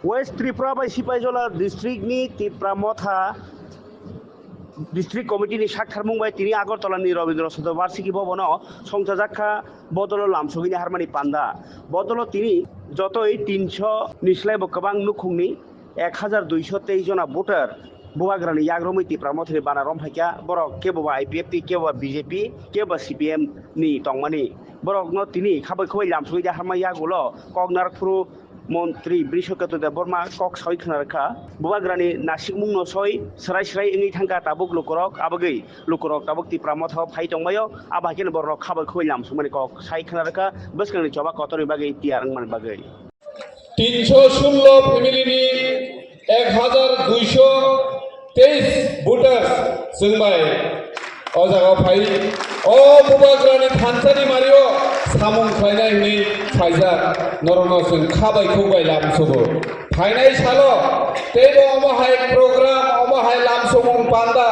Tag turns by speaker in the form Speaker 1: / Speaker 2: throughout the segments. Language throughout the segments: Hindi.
Speaker 1: West Tripura by Sipaijola district ni Tripura Motha district committee ni Shakhar Mumbai tini Agartala ni Rabindra Sarobar Varsiki Bhobono Songsajakha Bodolo Lamsogini Harmani Panda Bodolo tini যতই 300 নিশ্লাই বকবাং নুখুংনি 1223 জনা voter বুয়াগ্রানি ইয়াগ্রমি Tripura Mothri bana romhaikya borok keboba IPFP keboba BJP keboba CPM ni tongmani borok no tini khabai khoi lamsogini harmaya gulo Kognarpuru মন্ত্রী বৃষকেতু দেববর্মা কক সই খানারখা বুবাগ্রানি নাসিক মুংনো সই সরাই সরাই ইঙি থাঙ্কা তাবুক লুকরক আবগৈ লুকরক তাবুক Tripura Motha ফাই টংমাयो আবাকেন বরক খাবাই খইলাম সুমানি কক সাই খানারখা বসকানি চবা কতরি বাগৈ তিয়ার মান বাগৈ
Speaker 2: 316 ফ্যামিলিনি 1223 ভোটার जोंबाय ओ जागा फाइ ओ बुबाग्रानि थानसानि मारियो सामुं खायनायनि फाइजा नरनो जों खाबायखौ गायलाम सबो फाइनाय सालो तेबो अमहाय प्रोग्राम अमहाय लामसमुं पान्दा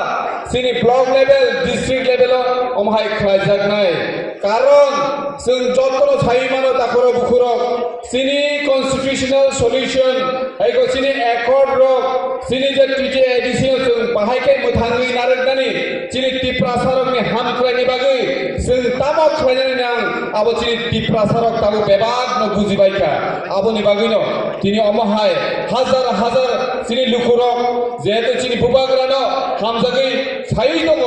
Speaker 2: सिनि ब्लक लेभेल डिस्ट्रिक्ट लेभेल अमहाय खायजागनाय कारण जों जतनो साइमानो ताखरो बुखुरक सिनि कन्स्टिट्यूशनल सल्यूशन हायको सिनि एकर्ड रक सिनि जे टिजे एडिशन जों बाहायके मोथाङै नारगनानि सिनि Tripura Sarokनि हामख्लायनि बागै जों तामा खायनानै नां आबो सिनि Tripura Sarok ताबो बेबाग न बुजिबायका आबोनि बागैनो दिनै अमहाय हाजार हाजार सिनि लुखुरक जेहेतु सिनि बुबाग्रानो हामजागै साइ दङ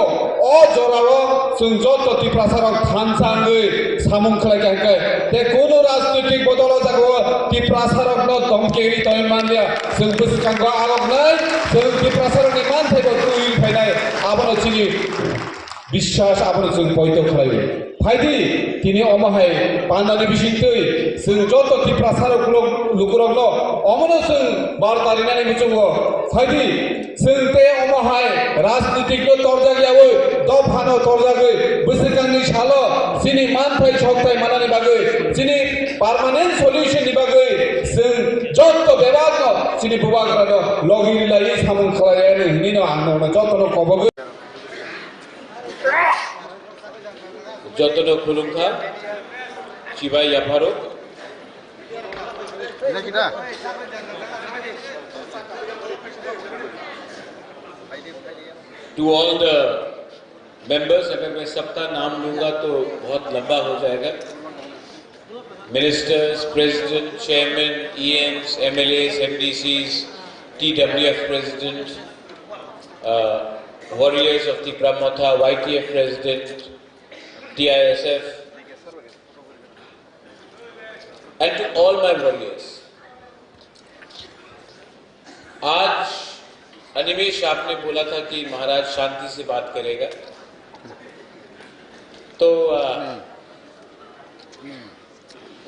Speaker 2: अ जरारो जों जत Tripura Sarok थानसाङै सामुं खालायखांखै दे कोनो राजनैतिक बदल जागो Tripura Sarok न दमकेरि तयमानलिया जों बुसखांगो आगनाय जों Tripura Sarokनि मानथायखौ तुइ फायनाय आबोनो सिनि বিশ্বাস आबोनो जों बयतो खालायो फायदि दिनै अमहाय पान्दानि बिसिंतै जों जत Tripura Sarok लुकुरकनो अमनो जों बारतारिनानै मुचुंगो फायदि जों ते अमहाय राजनीतिकनो तरजागियावो दफानो तरजागै बोसोरगांनि सालो सिनि मानथाय सकथाय मानानि बागै सिनि पार्मानेन्ट सल्यूशननि बागै जों जत बेबागनो सिनि बुबाग्रानो लगिरिलायै सामुं खालायनो हिनिनो आंनो जतनो कबगै
Speaker 3: যতন খুলুঙ্খা চিবাই ইয়াফারো टू ऑल द मेंबर्स अगर मैं सबका नाम लूंगा तो बहुत लंबा हो जाएगा ministers president chairman EMs MLAs MDCs TWF president warriors of Tripura Motha YTF president TISF and to all my warriors आज अनिमेश आपने बोला था कि महाराज शांति से बात करेगा तो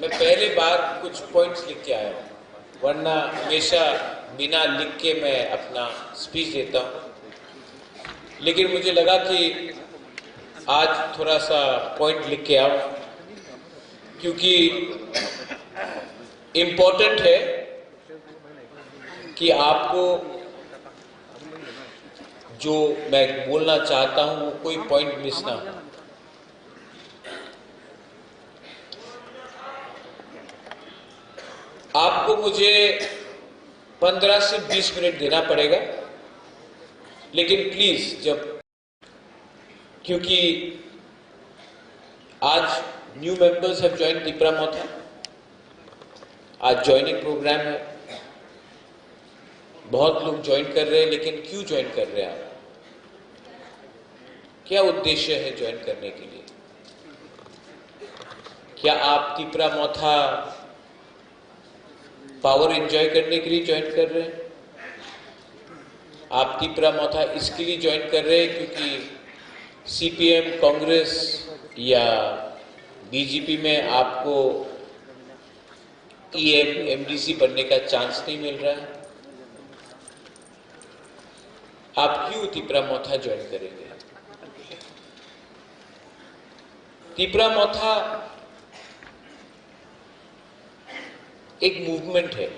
Speaker 3: मैं पहले बार कुछ पॉइंट्स लिख के आया हूं वरना हमेशा बिना लिख के मैं अपना स्पीच देता हूं लेकिन मुझे लगा कि आज थोड़ा सा पॉइंट लिख के आओ क्योंकि इम्पोर्टेंट है कि आपको जो मैं बोलना चाहता हूं वो कोई पॉइंट मिस ना हो आपको मुझे 15 से 20 मिनट देना पड़ेगा लेकिन प्लीज जब क्योंकि आज new members have join Tripura Motha आज ज्वाइनिंग प्रोग्राम है बहुत लोग ज्वाइन कर रहे हैं लेकिन क्यों ज्वाइन कर रहे हैं आप क्या उद्देश्य है ज्वाइन करने के लिए क्या आप Tripura Motha पावर एंजॉय करने के लिए ज्वाइन कर रहे हैं आप Tripura Motha इसके लिए ज्वाइन कर रहे हैं क्योंकि सीपीएम कांग्रेस या बीजेपी में आपको ईएम एमडीसी बनने का चांस नहीं मिल रहा है आप क्यों Tripura Motha ज्वाइन करेंगे Tripura Motha एक मूवमेंट है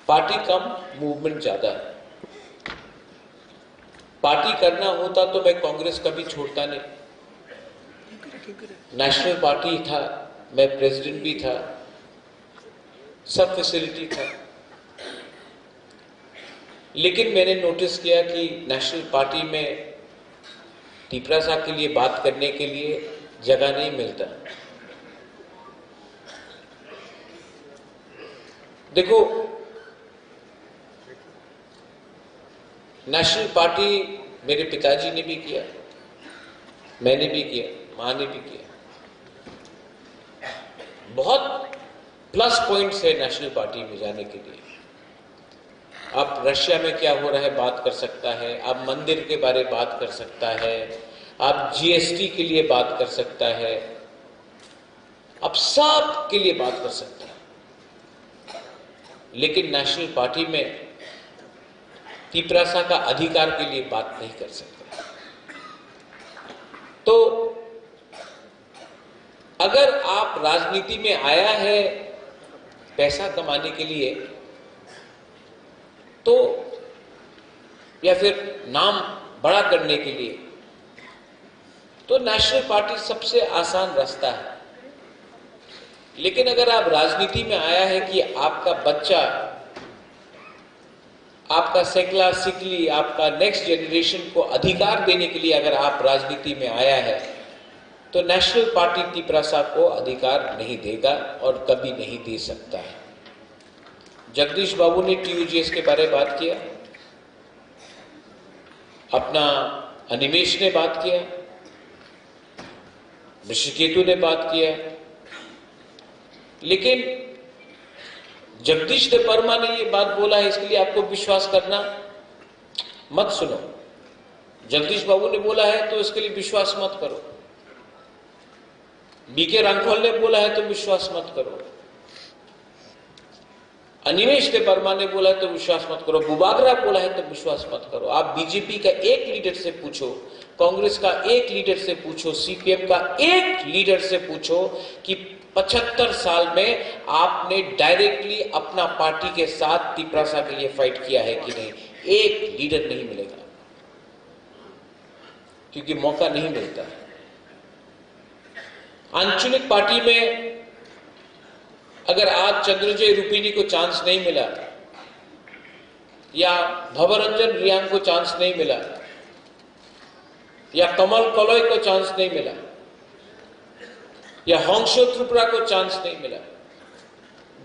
Speaker 3: पार्टी कम मूवमेंट ज्यादा है पार्टी करना होता तो मैं कांग्रेस कभी छोड़ता नहीं नेशनल पार्टी था मैं प्रेसिडेंट भी था सब फैसिलिटी था, लेकिन मैंने नोटिस किया कि नेशनल पार्टी में तिपरासा के लिए बात करने के लिए जगह नहीं मिलता। देखो, नेशनल पार्टी मेरे पिताजी ने भी किया, मैंने भी किया, मां ने भी किया। बहुत प्लस पॉइंट्स है नेशनल पार्टी में जाने के लिए। आप रशिया में क्या हो रहा है बात कर सकता है, आप मंदिर के बारे में बात कर सकता है, आप जीएसटी के लिए बात कर सकता है, आप सब के लिए बात कर सकता है। लेकिन नेशनल पार्टी में तिपरासा का अधिकार के लिए बात नहीं कर सकता। तो अगर आप राजनीति में आया है पैसा कमाने के लिए, तो या फिर नाम बड़ा करने के लिए, तो नेशनल पार्टी सबसे आसान रास्ता है। लेकिन अगर आप राजनीति में आया है कि आपका बच्चा, आपका सेकला सिकली, आपका नेक्स्ट जनरेशन को अधिकार देने के लिए अगर आप राजनीति में आया है, तो नेशनल पार्टी तिपरासा को अधिकार नहीं देगा और कभी नहीं दे सकता है। जगदीश बाबू ने टीयूजीएस के बारे में बात किया, अपना अनिमेश ने बात किया, ऋषिकेतु ने बात किया, लेकिन जगदीश देवर्मा ने ये बात बोला है, इसके लिए आपको विश्वास करना मत सुनो। जगदीश बाबू ने बोला है तो इसके लिए विश्वास मत करो। बीके रांखोल ने बोला है तो विश्वास मत करो। अनिमेश देवर्मा ने बोला है तो विश्वास मत करो। बुबागरा बोला है तो विश्वास मत करो। आप बीजेपी का एक लीडर से पूछो, कांग्रेस का एक लीडर से पूछो, सीपीएम का एक लीडर से पूछो कि 75 साल में आपने डायरेक्टली अपना पार्टी के साथ तिपरासा के लिए फाइट किया है कि नहीं। एक लीडर नहीं मिलेगा, क्योंकि मौका नहीं मिलता है। आंचलिक पार्टी में अगर आज चंद्रजय रुपिनी को चांस नहीं मिला, या भवरंजन रियांग को चांस नहीं मिला, या कमल कलोई को चांस नहीं मिला, या होंगशो त्रिपुरा को चांस नहीं मिला,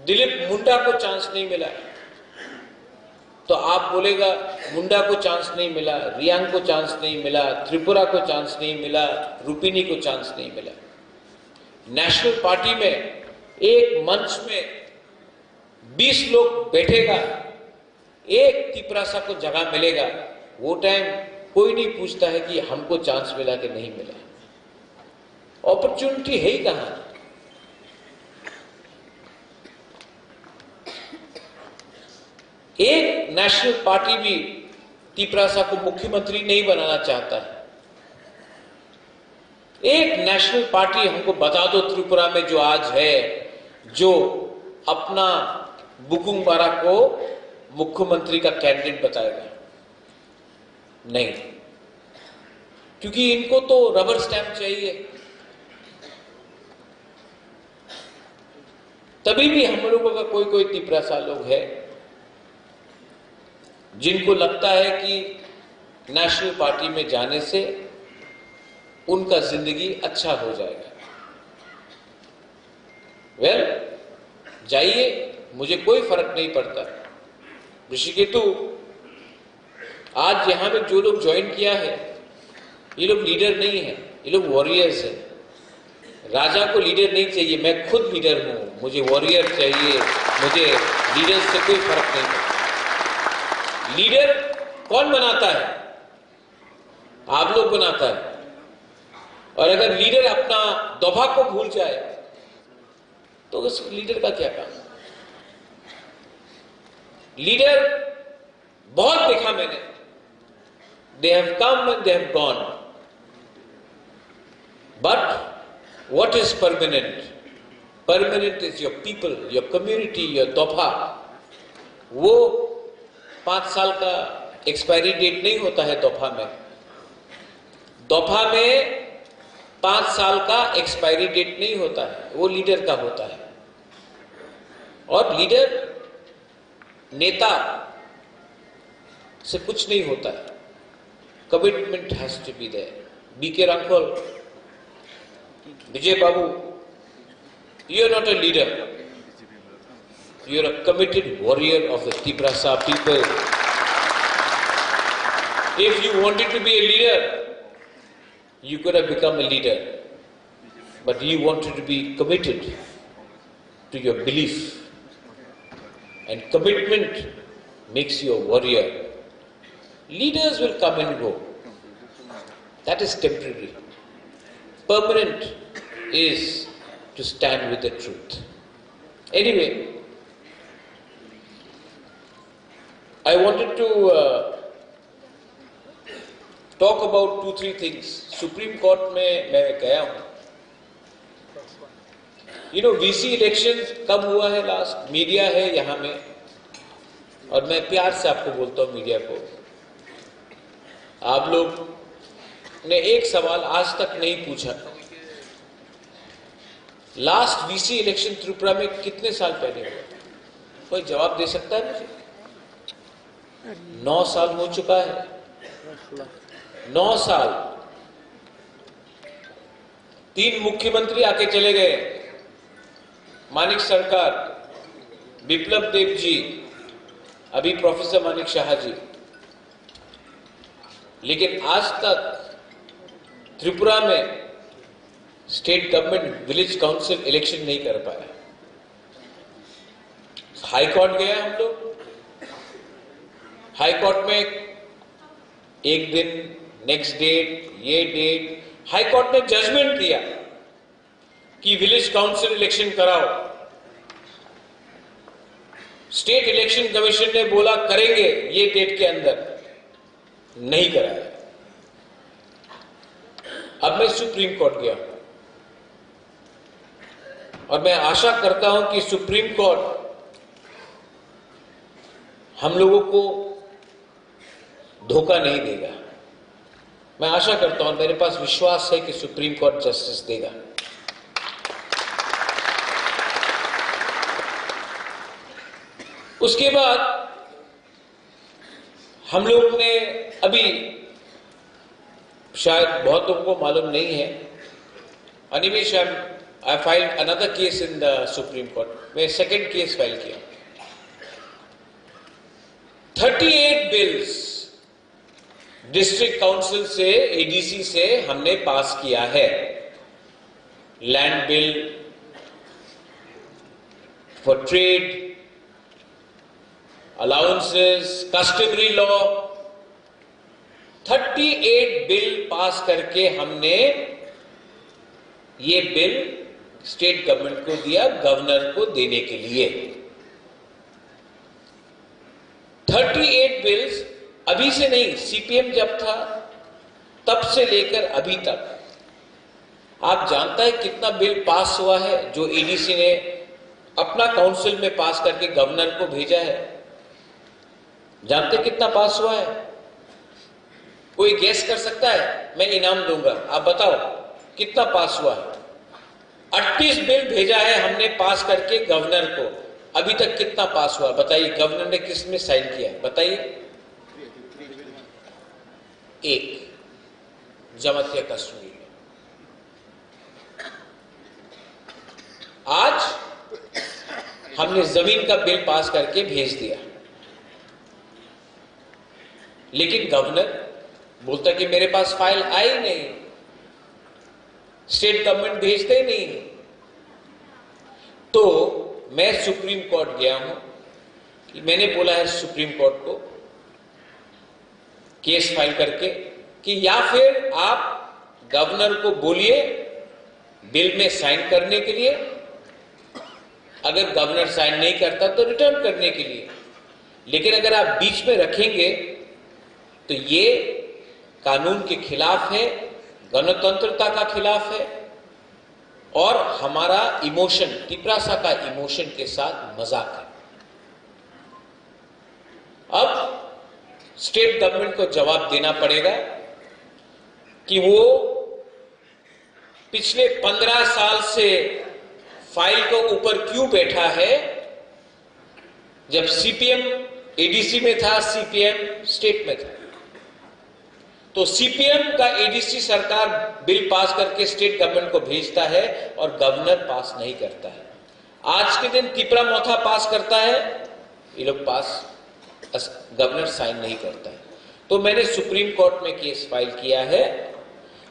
Speaker 3: दिलीप मुंडा को चांस नहीं मिला, तो आप बोलेगा मुंडा को चांस नहीं मिला, रियांग को चांस नहीं मिला, त्रिपुरा को चांस नहीं मिला, रुपिनी को चांस नहीं मिला। नेशनल पार्टी में एक मंच में 20 लोग बैठेगा, एक तिपरासा को जगह मिलेगा। वो टाइम कोई नहीं पूछता है कि हमको चांस मिला कि नहीं मिला। अपॉर्चुनिटी है ही कहां। एक नेशनल पार्टी भी तिपरासा को मुख्यमंत्री नहीं बनाना चाहता है। एक नेशनल पार्टी हमको बता दो त्रिपुरा में जो आज है, जो अपना बुकुंगबारा को मुख्यमंत्री का कैंडिडेट बताएगा। नहीं, क्योंकि इनको तो रबर स्टैंप चाहिए। तभी भी हम लोगों का कोई कोई तिपरासा लोग है जिनको लगता है कि नेशनल पार्टी में जाने से उनका जिंदगी अच्छा हो जाएगा। वेल, जाइए, मुझे कोई फर्क नहीं पड़ता। ऋषिकेतु, आज यहां में जो लोग ज्वाइन किया है, ये लोग लीडर नहीं है, ये लोग वॉरियर्स है। राजा को लीडर नहीं चाहिए, मैं खुद लीडर हूं, मुझे वॉरियर चाहिए, मुझे लीडर से कोई फर्क नहीं पड़ता। लीडर कौन बनाता है? आप लोग बनाता है। और अगर लीडर अपना दफा को भूल जाए तो उस लीडर का क्या काम? लीडर बहुत देखा मैंने, they have come and they have gone, but what is permanent? Permanent is your people, your community, your दफा। वो 5 साल का एक्सपायरी डेट नहीं होता है दफा में। दफा में 5 साल का एक्सपायरी डेट नहीं होता है, वो लीडर का होता है। और लीडर नेता से कुछ नहीं होता है, commitment has to be there. BK Rankhal, Vijay Babu, you are not a leader, you are a committed warrior of the Tiprasa people. If you wanted to be a leader, you could have become a leader, but you wanted to be committed to your belief, and commitment makes you a warrior. Leaders will come and go. That is temporary. Permanent is to stand with the truth. Anyway, I wanted to talk about 2-3 things. Supreme court में मैं गया हूं। वीसी इलेक्शन कब हुआ है लास्ट? मीडिया है यहां में, और मैं प्यार से आपको बोलता हूं मीडिया को, आप लोग ने एक सवाल आज तक नहीं पूछा। लास्ट वीसी इलेक्शन त्रिपुरा में कितने साल पहले हुआ? कोई जवाब दे सकता है मुझे? 9 साल हो चुका है। 9 साल। 3 मुख्यमंत्री आके चले गए, मानिक सरकार, बिप्लब देव जी, अभी प्रोफेसर मानिक शाह जी, लेकिन आज तक त्रिपुरा में state government village council election नहीं कर पाया। हाई कोर्ट गए हम लोग, हाई कोर्ट में एक दिन, नेक्स्ट डेट, ये डेट, हाई कोर्ट ने जजमेंट दिया कि विलेज काउंसिल इलेक्शन कराओ। स्टेट इलेक्शन कमीशन ने बोला करेंगे ये डेट के अंदर, नहीं कराया। अब मैं सुप्रीम कोर्ट गया और मैं आशा करता हूं कि सुप्रीम कोर्ट हम लोगों को धोखा नहीं देगा। मैं आशा करता हूं, मेरे पास विश्वास है कि सुप्रीम कोर्ट जस्टिस देगा। उसके बाद हम लोग ने अभी, शायद बहुत लोगों को मालूम नहीं है, अनिमेश आई filed another case in the supreme court. मैं सेकंड केस फाइल किया। 38 बिल्स डिस्ट्रिक्ट काउंसिल से, एडीसी से हमने पास किया है। Land bill for trade, allowances, customary law, 38 bill pass करके हमने ये बिल स्टेट गवर्नमेंट को दिया, गवर्नर को देने के लिए। 38 बिल्स अभी से नहीं, सीपीएम जब था तब से लेकर अभी तक। आप जानता है कितना बिल पास हुआ है जो एडीसी ने अपना काउंसिल में पास करके गवर्नर को भेजा है? जानते कितना पास हुआ है? कोई गेस कर सकता है? मैं इनाम दूंगा, आप बताओ कितना पास हुआ है? 38 बिल भेजा है हमने पास करके गवर्नर को, अभी तक कितना पास हुआ बताइए? गवर्नर ने किस में साइन किया है बताइए? एक, जमातिया कश्मीर में। आज हमने जमीन का बिल पास करके भेज दिया, लेकिन गवर्नर बोलता कि मेरे पास फाइल आई नहीं, स्टेट गवर्नमेंट भेजते नहीं। तो मैं सुप्रीम कोर्ट गया हूं कि मैंने बोला है सुप्रीम कोर्ट को केस फाइल करके कि या फिर आप गवर्नर को बोलिए बिल में साइन करने के लिए, अगर गवर्नर साइन नहीं करता तो रिटर्न करने के लिए। लेकिन अगर आप बीच में रखेंगे तो ये कानून के खिलाफ है, गणतंत्रता का खिलाफ है और हमारा इमोशन, तिपरासा का इमोशन के साथ मजाक है। अब स्टेट गवर्नमेंट को जवाब देना पड़ेगा कि वो पिछले 15 साल से फाइल को ऊपर क्यों बैठा है जब सीपीएम एडीसी में था, सीपीएम स्टेट में था, तो सीपीएम का एडीसी सरकार बिल पास करके स्टेट गवर्नमेंट को भेजता है और गवर्नर पास नहीं करता है। आज के दिन तिपरा मोथा पास करता है, ये लोग पास, गवर्नर साइन नहीं करता है। तो मैंने सुप्रीम कोर्ट में केस फाइल किया है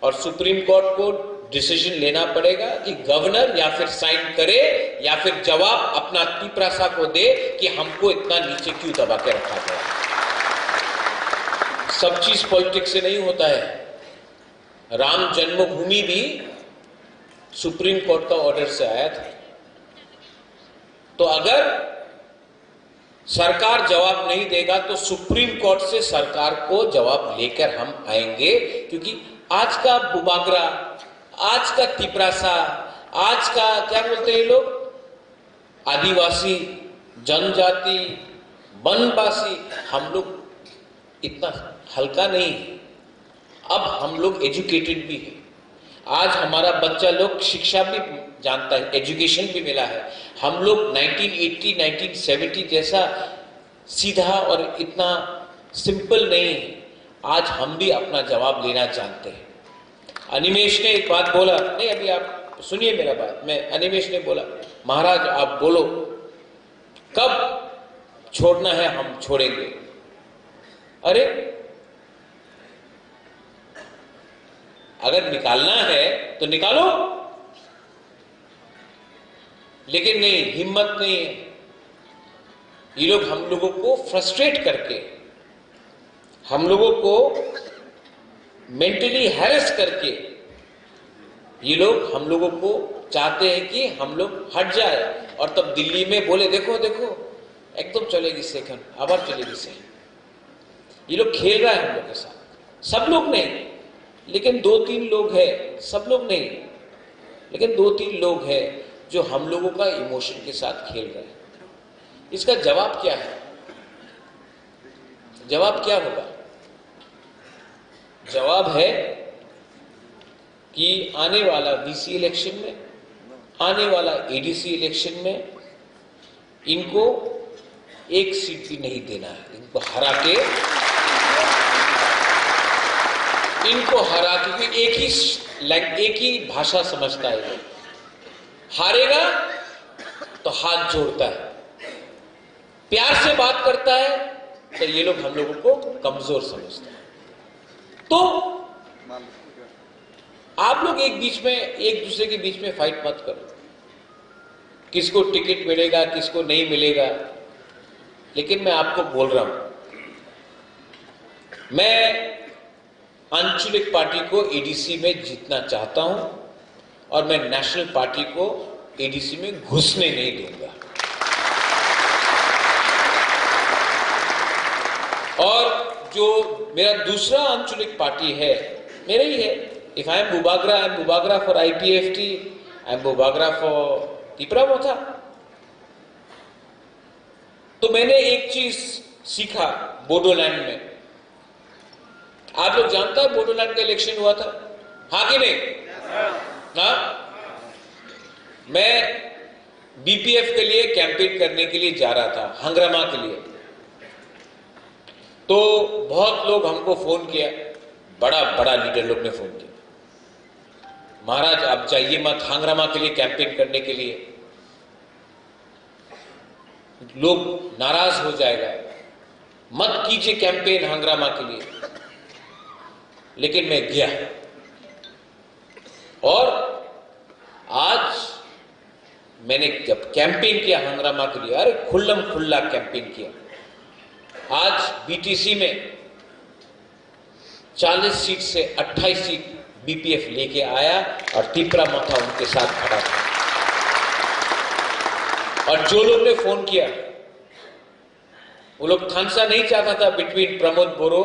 Speaker 3: और सुप्रीम कोर्ट को डिसीजन लेना पड़ेगा कि गवर्नर या फिर साइन करे या फिर जवाब अपना तिपरासा को दे कि हमको इतना नीचे क्यों दबा के रखा गया। सब चीज पॉलिटिक्स से नहीं होता है। राम जन्मभूमि भी सुप्रीम कोर्ट का ऑर्डर से आया था। तो अगर सरकार जवाब नहीं देगा तो सुप्रीम कोर्ट से सरकार को जवाब लेकर हम आएंगे, क्योंकि आज का बुबागरा, आज का तिपरासा, आज का क्या बोलते हैं लोग, आदिवासी, जनजाति, वनवासी, हम लोग इतना हल्का नहीं है। अब हम लोग एजुकेटेड भी है। आज हमारा बच्चा लोग शिक्षा भी जानता है, एजुकेशन भी मिला है। हम लोग 1980, 1970 जैसा सीधा और इतना सिंपल नहीं है। आज हम भी अपना जवाब लेना जानते हैं। अनिमेश ने एक बात बोला, नहीं अभी आप सुनिए मेरा बात, मैं अनिमेश ने बोला, महाराज आप बोलो कब छोड़ना है, हम छोड़ेंगे। अरे अगर निकालना है तो निकालो, लेकिन नहीं, हिम्मत नहीं है। ये लोग हम लोगों को फ्रस्ट्रेट करके, हम लोगों को मेंटली हैरेस करके, ये लोग हम लोगों को चाहते हैं कि हम लोग हट जाए और तब दिल्ली में बोले देखो देखो एकदम चलेगी सेकंड, आवाज चलेगी सेकंड। ये लोग खेल रहा है हम लोग के साथ। सब लोग नहीं, लेकिन 2-3 लोग हैं, सब लोग नहीं, लेकिन 2-3 लोग हैं जो हम लोगों का इमोशन के साथ खेल रहे हैं। इसका जवाब क्या है? जवाब क्या होगा? जवाब है कि आने वाला डीसी इलेक्शन में, आने वाला एडीसी इलेक्शन में इनको एक सीट भी नहीं देना है। इनको हरा के, क्योंकि एक ही भाषा समझता है। हारेगा तो हाथ जोड़ता है, प्यार से बात करता है, तो ये लोग हम लोगों को कमजोर समझते हैं। तो आप लोग एक दूसरे के बीच में फाइट मत करो, किसको टिकट मिलेगा किसको नहीं मिलेगा। लेकिन मैं आपको बोल रहा हूं, मैं आंचलिक पार्टी को एडीसी में जीतना चाहता हूं और मैं नेशनल पार्टी को एडीसी में घुसने नहीं दूंगा। और जो मेरा दूसरा आंचलिक पार्टी है, मेरा ही है। If I am Bubagra for IPFT, I am Bubagra for Tipra Motha. तो मैंने एक चीज सीखा बोडोलैंड में। आप लोग जानता है बोडोलैंड का इलेक्शन हुआ था, हाँ कि नहीं? हाँ। मैं BPF के लिए कैंपेन करने के लिए जा रहा था, हंग्रामा के लिए। तो बहुत लोग हमको फोन किया, बड़ा बड़ा लीडर लोग ने फोन किया, महाराज आप जाइए मत हंग्रामा के लिए कैंपेन करने के लिए, लोग नाराज हो जाएगा, मत कीजिए कैंपेन हंग्रामा के लिए। लेकिन मैं गया और आज मैंने जब कैंपेन किया हंग्रामा के लिए, अरे खुल्लम खुल्ला कैंपेन किया। आज BTC में 40 सीट से 28 सीट BPF लेके आया और तिपरा मोथा उनके साथ खड़ा था। और जो लोग ने फोन किया वो लोग थानसा नहीं चाहता था बिटवीन प्रमोद बोरो,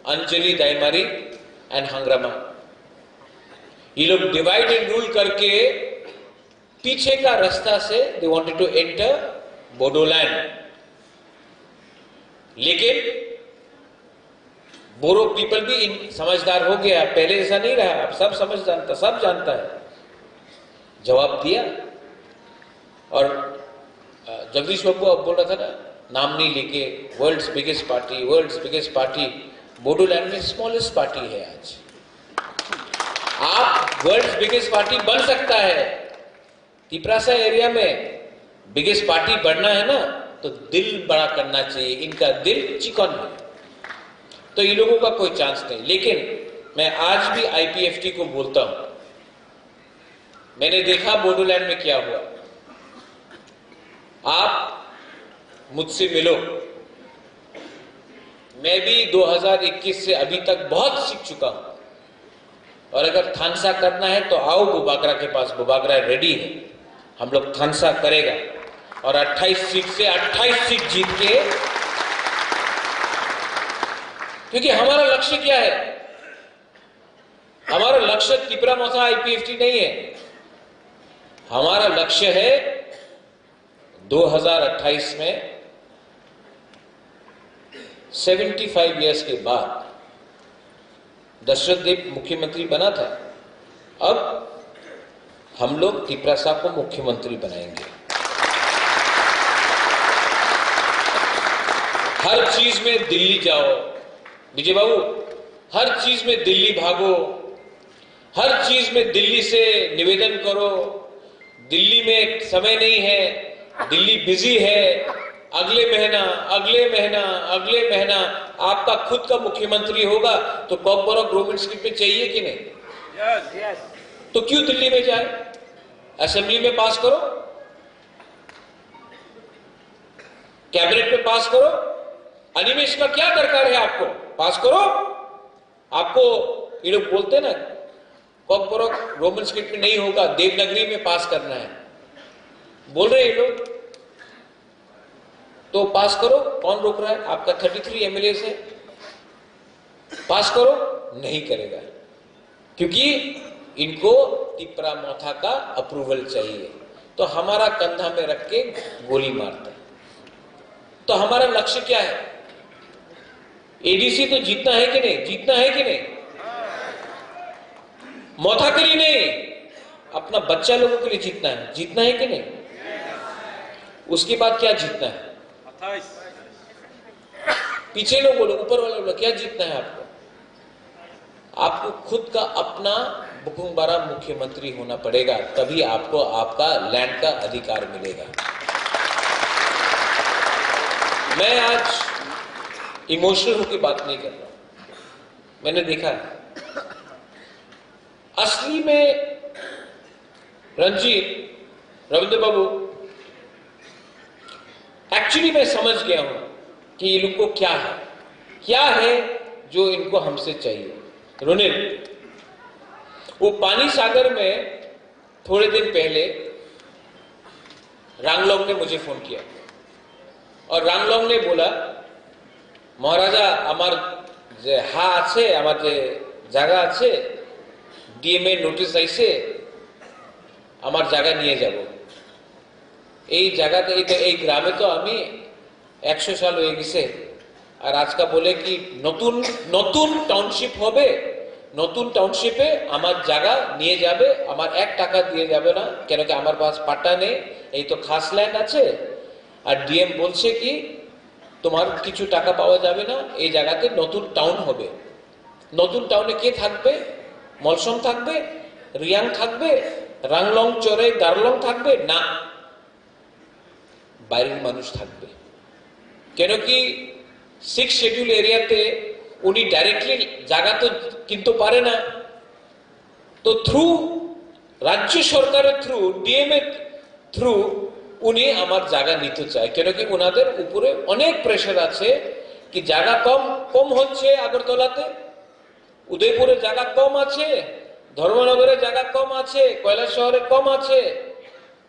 Speaker 3: अंजलि दाइमारी एंड हंग्रामा। ये लोग डिवाइड एंड रूल करके पीछे का रास्ता से they wanted to enter Bodoland. लेकिन बोरो पीपल भी समझदार हो गया, पहले ऐसा नहीं रहा, अब सब जानता है। जवाब दिया और जगदीश बाबू अब बोल रहा था ना नाम नहीं लेके, वर्ल्ड्स बिगेस्ट पार्टी बोडोलैंड में स्मॉलेस्ट पार्टी है आज। आप वर्ल्ड्स बिगेस्ट पार्टी बन सकता है, तिपरासा एरिया में बिगेस्ट पार्टी बनना है ना तो दिल बड़ा करना चाहिए। इनका दिल चिकन है, तो ये लोगों का कोई चांस नहीं। लेकिन मैं आज भी आईपीएफटी को बोलता हूं, मैंने देखा बोडोलैंड में क्या हुआ। आप मुझसे मिलो, मैं भी 2021 से अभी तक बहुत सीख चुका हूं, और अगर थानसा करना है तो आओ बुबागरा के पास, बुबागरा रेडी है, हम लोग थानसा करेगा और 28 सीट से 28 सीट जीत के, क्योंकि हमारा लक्ष्य क्या है? हमारा लक्ष्य तिपरा मोथा आईपीएफटी नहीं है, हमारा लक्ष्य है 2028 में 75 इयर्स के बाद दशरथ देव मुख्यमंत्री बना था, अब हम लोग तिपरासा को मुख्यमंत्री बनाएंगे। हर चीज में दिल्ली जाओ विजय बाबू, हर चीज में दिल्ली भागो, हर चीज में दिल्ली से निवेदन करो, दिल्ली में समय नहीं है, दिल्ली बिजी है, अगले महीना आपका खुद का मुख्यमंत्री होगा तो कॉकबोरो गवर्नमेंट स्क्रिप्ट में चाहिए कि नहीं?
Speaker 1: Yes.
Speaker 3: तो क्यों दिल्ली में जाए? असेंबली में पास करो, कैबिनेट में पास करो, अनिमेश का क्या दरकार है? आपको पास करो। आपको ये लोग बोलते ना कॉकबोरो गवर्नमेंट स्क्रिप्ट में नहीं होगा, देवनागरी में पास करना है, बोल रहे हैं ये लोग, तो पास करो। कौन रोक रहा है? आपका 33 एमएलए है, पास करो। नहीं करेगा, क्योंकि इनको तिपरा मोथा का अप्रूवल चाहिए, तो हमारा कंधा में रख के गोली मारते हैं। तो हमारा लक्ष्य क्या है? एडीसी तो जीतना है कि नहीं? जीतना है कि नहीं? मोथा के लिए नहीं, अपना बच्चा लोगों के लिए जीतना है। जीतना है कि नहीं? उसके बाद क्या जीतना है? पीछे लोग बोलो, ऊपर वाले बोलो, क्या जीतना है आपको? आपको खुद का अपना बुकुंबारा मुख्यमंत्री होना पड़ेगा, तभी आपको आपका लैंड का अधिकार मिलेगा। मैं आज इमोशनल होकर बात नहीं कर रहा, मैंने देखा है असली में रंजीत रविंद्र बाबू, एक्चुअली मैं समझ गया हूं कि ये लोग को क्या है जो इनको हमसे चाहिए। रोनिल, वो पानी सागर में थोड़े दिन पहले रांगलोंग ने मुझे फोन किया और रांगलोंग ने बोला, महाराजा আমার যে হা আছে, আমার যে জায়গা আছে, ডিএমএ নোটিশ আইছে, আমার জায়গা নিয়ে যাব। এই জায়গাতে এই গ্রামে তো আমি 100 সাল হয়ে গেছে, আর আজকে বলে কি নতুন টাউনশিপ হবে, নতুন টাউনশিপে আমার জায়গা নিয়ে যাবে, আমার 1 টাকা দিয়ে যাবে না, কেন কি আমার পাস পাট্টা নেই, এই তো খাস ল্যান্ড আছে। আর ডিএম বলছে কি তোমার কিছু টাকা পাওয়া যাবে না, এই জায়গাতে নতুন টাউন হবে। নতুন টাউনে কে থাকবে? মলসম থাকবে, রিয়াং থাকবে, রাংলং চরে দারলং থাকবে না, বাইরের মানুষ থাকবে। কেন কি 6 শিডিউল এরিয়াতে উনি ডাইরেক্টলি জায়গা তো কিনতে পারে না, তো থ্রু রাজ্য সরকারের থ্রু ডিএমএ থ্রু উনি আমার জায়গা নিতে চায়। কেন কি ওনাদের উপরে অনেক প্রেশার আছে কি জায়গা কম হচ্ছে, আগরতলাতে, উদয়পুরে জায়গা কম আছে, ধর্মনগরে জায়গা কম আছে, কৈলাস শহরে কম আছে,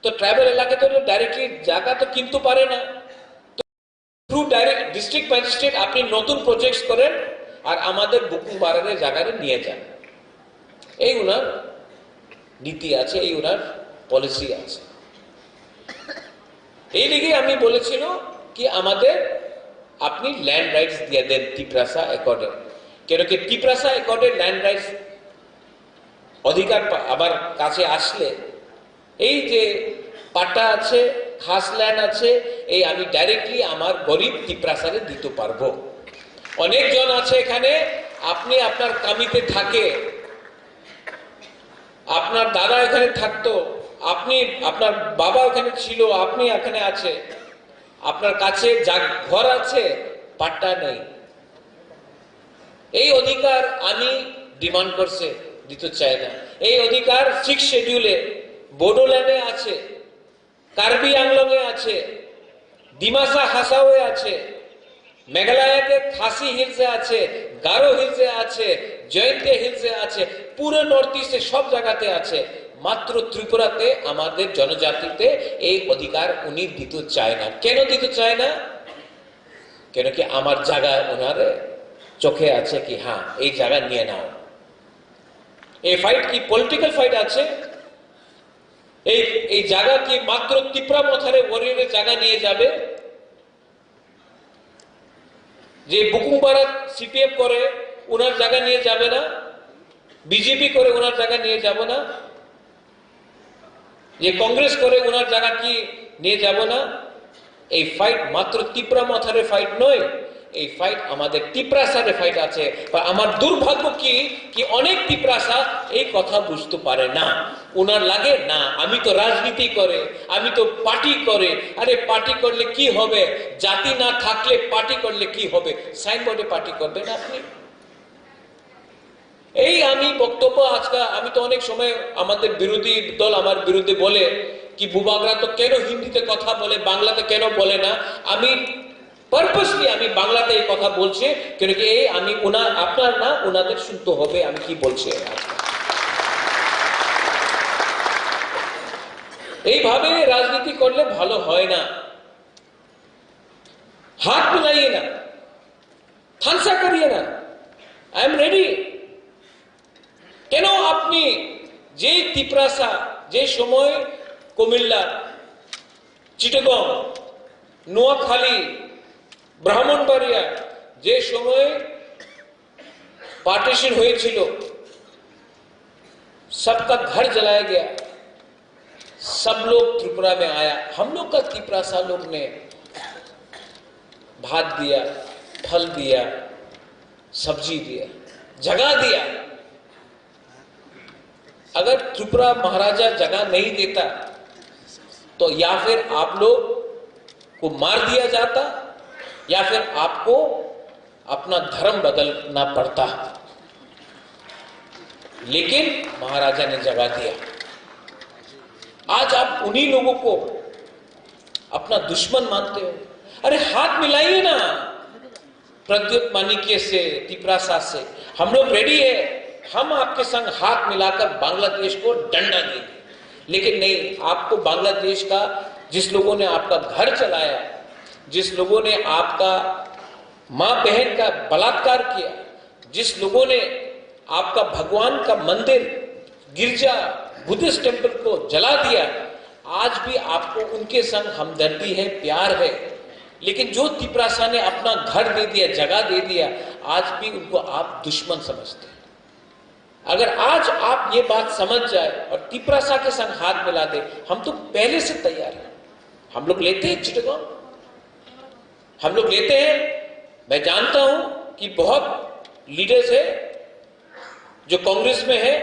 Speaker 3: তো ট্রাইবাল এলাকাতে ডাইরেক্টলি জায়গা তো কিনতে পারে না। থ্রু ডাইরেক্ট ডিস্ট্রিক্ট ম্যাজিস্ট্রেট আপনি নতুন প্রজেক্ট করেন আর আমাদের বুকুংবাড়ারের জায়গায় নিয়ে যান, এই ওনার নীতি আছে, এই ওনার পলিসি আছে। এই লিগে আমি বলেছিল কি আমাদের আপনি ল্যান্ড রাইটস দিয়ে দেন তিপরাসা অ্যাকর্ডে, কেন কি তিপরাসা অ্যাকর্ডে ল্যান্ড রাইটস অধিকার আমার কাছে আসলে এই যে পাট্টা আছে খাস ল্যান্ড আছে, এই আমি ডাইরেক্টলি আমার গরিব তিপ্রাসারে দিতে পারবো। অনেকজন আছে এখানে, আপনি আপনার কামিতে থাকে, আপনার দাদা এখানে থাকতো, আপনি আপনার বাবা এখানে ছিল, আপনি এখানে আছে, আপনার কাছে ঘর আছে, পাট্টা নেই। এই অধিকার আমি ডিমান্ড করছে, দিতে চাই না। এই অধিকার 6 শিডিউলে বোডোল্যান্ডে আছে, কার্বি আংলংয়ে আছে, ডিমাসা হাসাওয়ে আছে, মেঘালয়তে খাসি হিলসে আছে, গারো হিলসে আছে, জয়ন্তে হিলসে আছে, পুরো নর্থ ইস্টে সব জায়গাতে আছে। মাত্র ত্রিপুরাতে আমাদের জনজাতিতে এই অধিকার উনি দিতে চায় না। কেন দিতে চায় না? কেন কি আমার জায়গা ওনার চোখে আছে কি হ্যাঁ এই জায়গা নিয়ে নাও। এই ফাইট কি পলিটিক্যাল ফাইট আছে? এই জায়গা কি মাত্র তিপ্রা মথারে ওয়ারিয়রের জায়গা নিয়ে যাবে? যে বুকুমপাড়া সিপিএফ করে ওনার জায়গা নিয়ে যাবে না, বিজেপি করে ওনার জায়গা নিয়ে যাব না, যে কংগ্রেস করে ওনার জায়গা কি নিয়ে যাব না? এই ফাইট মাত্র তিপ্রা মথারে ফাইট নয়, এই ফাইট আমাদের তিপ্রাসারে ফাইট আছে। আমার দুর্ভাগ্য কি অনেক তিপ্রাসা এই কথা বুঝতে পারে না। ওনার লাগে না আমি তো রাজনীতি করে, আমি তো পার্টি করে। আরে পার্টি করলে কি হবে? জাতি না থাকলে পার্টি করলে কি হবে? সাইনবোর্ডে পার্টি করবেন আপনি? এই আমি বক্তব্য আজকে আমি তো অনেক সময় আমাদের বিরোধী দল আমার বিরুদ্ধে বলে কি বুবাগরা তো কেন হিন্দিতে কথা বলে, বাংলাতে কেন বলে না? আমি পারপাসলি আমি বাংলাতে এই কথা বলছি কেন কি এই আমি আপনার না ওনাদের শুনতে হবে আমি কি বলছি। এইভাবে রাজনীতি করলে ভালো হয় না। হাত মিলাইয়ে না, থানসা করিয়ে না। I am ready. কেন আপনি যে তিপ্রাসা যে সময় কুমিল্লা, চিটাগং, নোয়াখালী, ব্রাহ্মণবাড়িয়া যে সময় पार्टीशन হয়েছিল, सबका घर जलाया गया, सब लोग त्रिपुरा में आया, हम लोग का तिप्रासा लोग ने भात दिया, फल दिया, सब्जी दिया, जगह दिया। अगर त्रिपुरा महाराजा जगह नहीं देता तो या फिर आप लोग को मार दिया जाता या फिर आपको अपना धर्म बदलना पड़ता। लेकिन महाराजा ने जगह दिया। आज आप उन्हीं लोगों को अपना दुश्मन मानते हो। अरे हाथ मिलाइए ना प्रद्युत मानिक्य से, तिप्रासा से। हम लोग रेडी है, हम आपके संग हाथ मिलाकर बांग्लादेश को डंडा देंगे। लेकिन नहीं, आपको बांग्लादेश का जिस लोगों ने आपका घर चलाया, जिस लोगों ने आपका मां बहन का बलात्कार किया, जिस लोगों ने आपका भगवान का मंदिर, गिरजा, बुद्धिस्ट टेंपल को जला दिया, आज भी आपको उनके संग हमदर्दी है, प्यार है। लेकिन जो तिप्रासा ने अपना घर दे दिया, जगह दे दिया, आज भी उनको आप दुश्मन समझते हैं। अगर आज आप ये बात समझ जाए और तिप्रासा के संग हाथ मिला दे, हम तो पहले से तैयार हैं। हम लोग लेते हैं चिटगांव, हम लोग लेते हैं। मैं जानता हूं कि बहुत लीडर्स है जो कांग्रेस में है,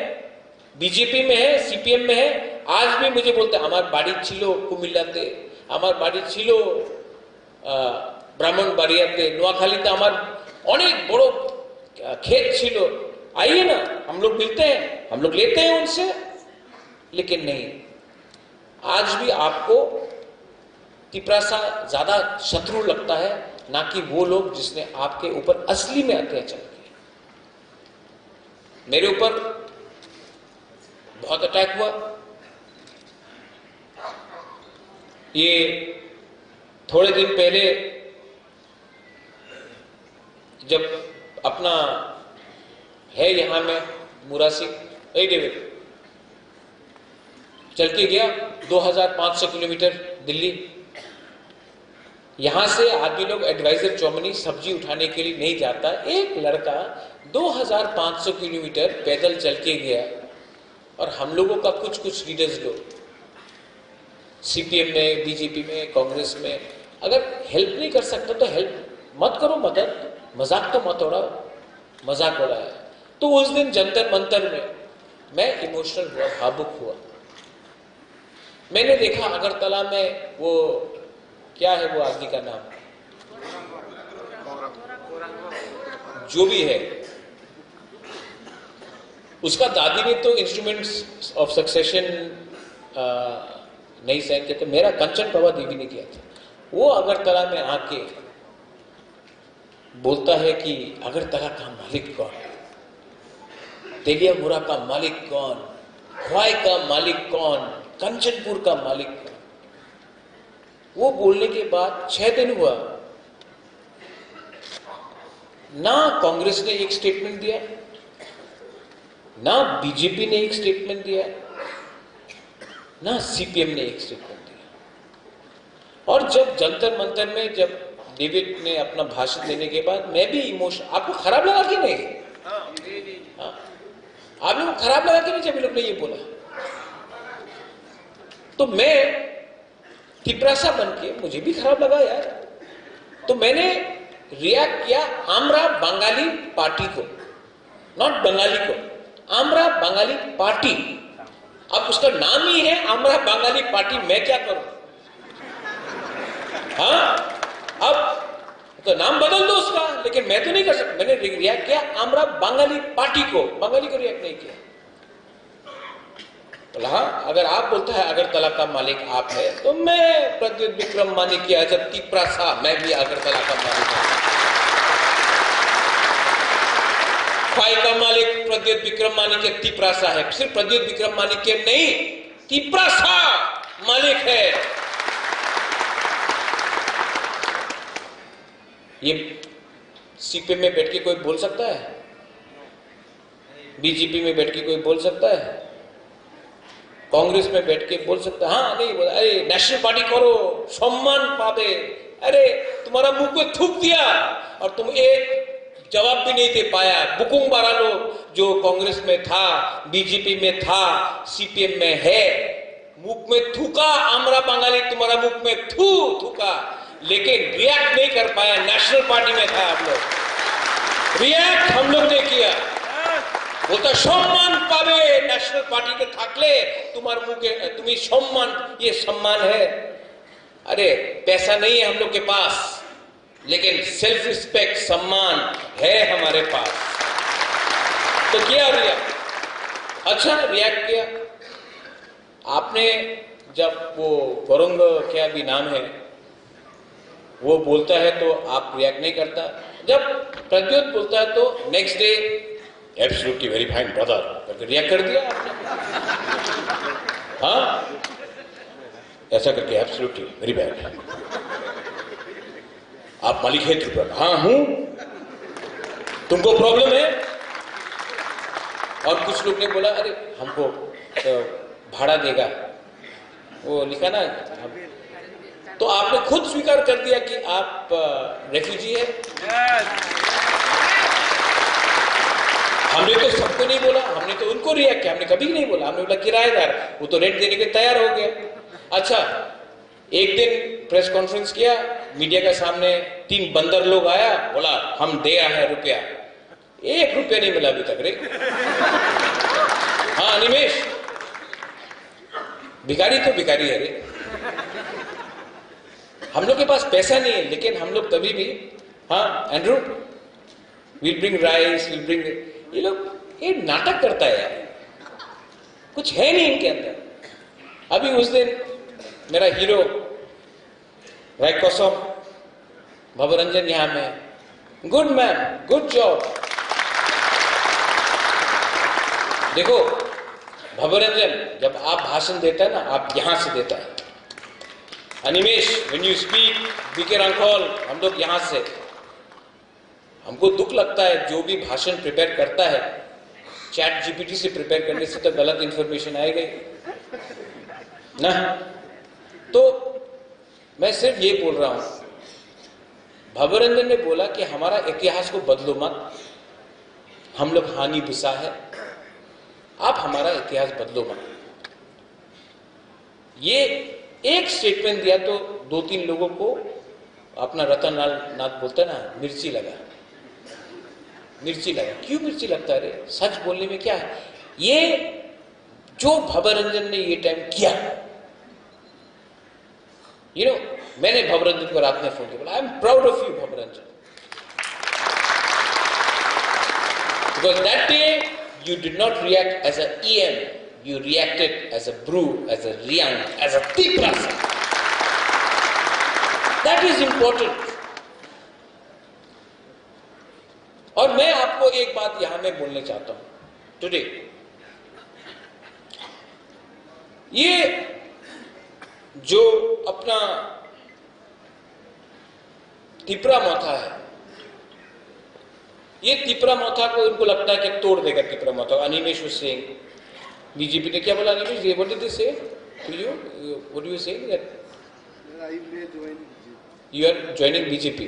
Speaker 3: बीजेपी में है, सीपीएम में है, आज भी मुझे बोलते हैं हमार बाड़ी छिलो कुमिल्लाते, हमार बाड़ी छिलो ब्राह्मणबाड़ियाते, নোয়াখালীতে আমার অনেক বড় खेत छिलो, आइए ना हम लोग मिलते हैं, हम लोग लेते हैं उनसे। लेकिन नहीं, आज भी आपको तिप्रासा ज्यादा शत्रु लगता है, ना कि वो लोग जिसने आपके ऊपर असली में अत्याचार किया। मेरे ऊपर बहुत अटैक हुआ। ये थोड़े दिन पहले जब अपना है यहां में मुरासी डेविड चल के गया 2500 किलोमीटर दिल्ली। यहां से आदमी लोग एडवाइजर चौमनी सब्जी उठाने के लिए नहीं जाता। एक लड़का 2500 किलोमीटर पैदल चल के गया और हम लोगों का कुछ लीडर्स लोग सीपीएम में, बीजेपी में, कांग्रेस में। अगर हेल्प नहीं कर सकते तो हेल्प मत करो, मदद, मजाक तो मत उड़ाओ, मजाक उड़ाया। तो उस दिन जंतर मंतर में मैं इमोशनल हुआ, भावुक हुआ। मैंने देखा अगरतला में वो क्या है वो आदमी का नाम, जो भी है, उसका दादी ने तो इंस्ट्रूमेंट्स ऑफ सक्सेशन नहीं साइन किया था, मेरा कंचन प्रभा देवी ने किया था। वो अगरतला में आके बोलता है कि अगरतला का मालिक कौन, तेलिया मुरा का मालिक कौन, ख्वाई का मालिक कौन, कंचनपुर का मालिक कौन। वो बोलने के बाद 6 दिन हुआ, ना कांग्रेस ने एक स्टेटमेंट दिया, ना बीजेपी ने एक स्टेटमेंट दिया, ना सीपीएम ने एक स्टेटमेंट दिया। और जब जंतर मंतर में जब डेविड ने अपना भाषण देने के बाद मैं भी इमोशन, आपको खराब लगा कि नहीं? हाँ, आप लोगों को खराब लगा कि नहीं जब लोग ने ये बोला? तो मैं तिपरासा बन के मुझे भी खराब लगा यार। तो मैंने रिएक्ट किया आमरा बंगाली पार्टी को, नॉट बंगाली को, आमरा बंगाली पार्टी। अब उसका नाम ही है आमरा बंगाली पार्टी, मैं क्या करूं? हाँ, अब तो नाम बदल दो उसका, लेकिन मैं तो नहीं कर सकता। मैंने रिएक्ट किया आमरा बंगाली पार्टी को, बंगाली को रिएक्ट नहीं किया। तो हाँ, अगर आप बोलते हैं अगरतला का मालिक आप है, तो मैं प्रद्युत विक्रम मानिक की आजब तिपरासा, मैं भी अगरतला का मालिक हूं। फाई का मालिक प्रद्युत विक्रम मानिक के तिपरासा है, सिर्फ प्रद्युत विक्रम मानिक के नहीं, तिपरासा मालिक है। ये सीपीएम में बैठ के कोई बोल सकता है? बीजेपी में बैठ के कोई बोल सकता है? कांग्रेस में बैठ के बोल सकता है? हाँ, नहीं बोला, अरे नेशनल पार्टी करो, सम्मान पावे। अरे तुम्हारा मुंह पे थूक दिया और तुम एक जवाब भी नहीं दे पाया। बुकुंग बारा लोग जो कांग्रेस में था, बीजेपी में था, सीपीएम में है, मुख में थूका, आमरा बंगाली तुम्हारा मुख में थूका, लेकिन रिएक्ट नहीं कर पाया। नेशनल पार्टी में था आप लोग, रिएक्ट हम लोग ने किया। बोलता सम्मान पावे, नेशनल पार्टी के थाकले तुम्हारे मुंह के, तुम्हें सम्मान, ये सम्मान है। अरे पैसा नहीं है हम लोग के पास, लेकिन सेल्फ रिस्पेक्ट, सम्मान है हमारे पास। तो क्या रिएक्ट, अच्छा रिएक्ट किया आपने। जब वो गौरंग क्या भी नाम है वो बोलता है तो आप रिएक्ट नहीं करता। जब प्रद्युत बोलता है तो next day absolutely very fine brother करके रिएक्ट कर दिया आपने। हाँ, ऐसा करके एब्सोल्युटली वेरी बैड, आप मालिक है त्रिपुरा? हाँ हूं। तुमको प्रॉब्लम है? और कुछ लोग ने बोला अरे हमको तो भाड़ा देगा, वो लिखा ना, तो आपने खुद स्वीकार कर दिया कि आप रेफ्यूजी है। हमने तो सबको नहीं बोला, हमने तो उनको रिएक्ट किया, हमने कभी नहीं बोला। हमने बोला किराएदार, वो तो रेंट देने के तैयार हो गया। अच्छा, एक दिन प्रेस कॉन्फ्रेंस किया, मीडिया के सामने 3 बंदर लोग आया, बोला हम दे रहे हैं रुपया, 1 रुपया नहीं मिला अभी तक रे। हाँ निमेश, भिखारी तो भिखारी है रे। हम लोग के पास पैसा नहीं है, लेकिन हम लोग तभी भी, हाँ Andrew will bring rice, will bring, ये लोग ये नाटक करता है यार, कुछ है नहीं इनके अंदर। अभी उस दिन मेरा हीरो रायकोसम भवरंजन यहां में, गुड मैन, गुड जॉब। देखो भवरंजन जब आप भाषण देता है ना, आप यहां से देता है। Animesh when you speak, BK Rankhol, हम लोग यहां से, हमको दुख लगता है जो भी भाषण प्रिपेयर करता है, चैट जीपीटी से प्रिपेयर करने से तो गलत इंफॉर्मेशन आएगी ना। तो मैं सिर्फ ये बोल रहा हूं, भवरंजन ने बोला कि हमारा इतिहास को बदलो मत, हम लोग हानि बुसा है, आप हमारा इतिहास बदलो मत। ये एक स्टेटमेंट दिया तो 2-3 लोगों को अपना रतन लाल नाथ बोलता है ना, मिर्ची लगा। क्यों मिर्ची लगता है रे? सच बोलने में क्या है? ये जो भवरंजन ने ये टाइम किया, मैंने भवरंजन को रात में फोन किया, बोला I am proud of you Bhabaranjan, because that day you did not react as a EM, you reacted as a brew, as a Riang, as a Tiprasa. That is important. और मैं आपको एक बात यहां में बोलने चाहता हूं टुडे, ये जो अपना तिपरा मोथा है, ये तिपरा मोथा को इनको लगता है कि तोड़ देगा तिपरा मोथा। अनिमेश was saying, बीजेपी ने क्या बोला? Animesh, what did they say to you? What do you say that
Speaker 4: I may join
Speaker 3: you are joining BJP?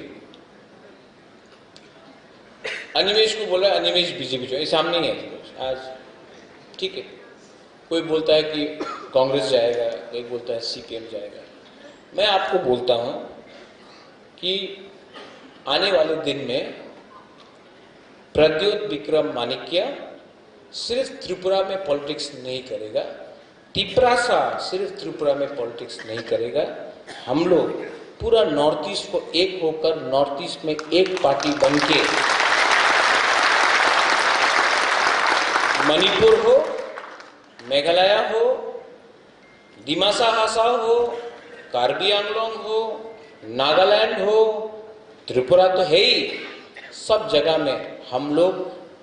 Speaker 3: Animesh को बोला अनिमेश बीजेपी ज्वाइन, सामने ही है आज, ठीक है। कोई बोलता है कि कांग्रेस जाएगा, कोई बोलता है CPM जाएगा। मैं आपको बोलता हूं कि आने वाले दिन में प्रद्योत विक्रम माणिक्य सिर्फ त्रिपुरा में पॉलिटिक्स नहीं करेगा, तिपरासा सिर्फ त्रिपुरा में पॉलिटिक्स नहीं करेगा। हम लोग पूरा नॉर्थ ईस्ट को एक होकर नॉर्थ ईस्ट में एक पार्टी बनके मणिपुर हो, मेघालय हो, दिमासा हासाओ हो, कार्बी आंगलोंग हो, नागालैंड हो, त्रिपुरा तो है ही, सब जगह में हम लोग